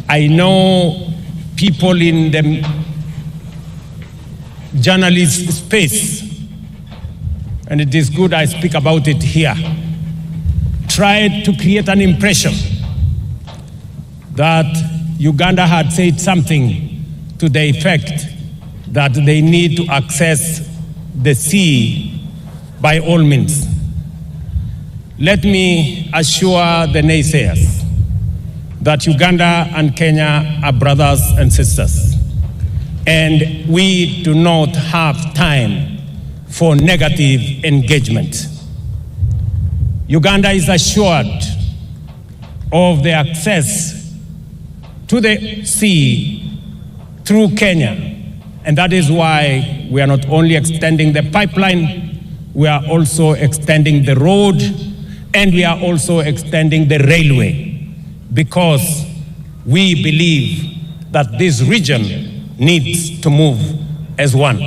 I know people in the journalist space, and it is good I speak about it here, tried to create an impression that Uganda had said something to the effect that they need to access the sea by all means. Let me assure the naysayers that Uganda and Kenya are brothers and sisters, and we do not have time for negative engagement. Uganda is assured of the access to the sea through Kenya, and that is why we are not only extending the pipeline, we are also extending the road, and we are also extending the railway, because we believe that this region needs to move as one.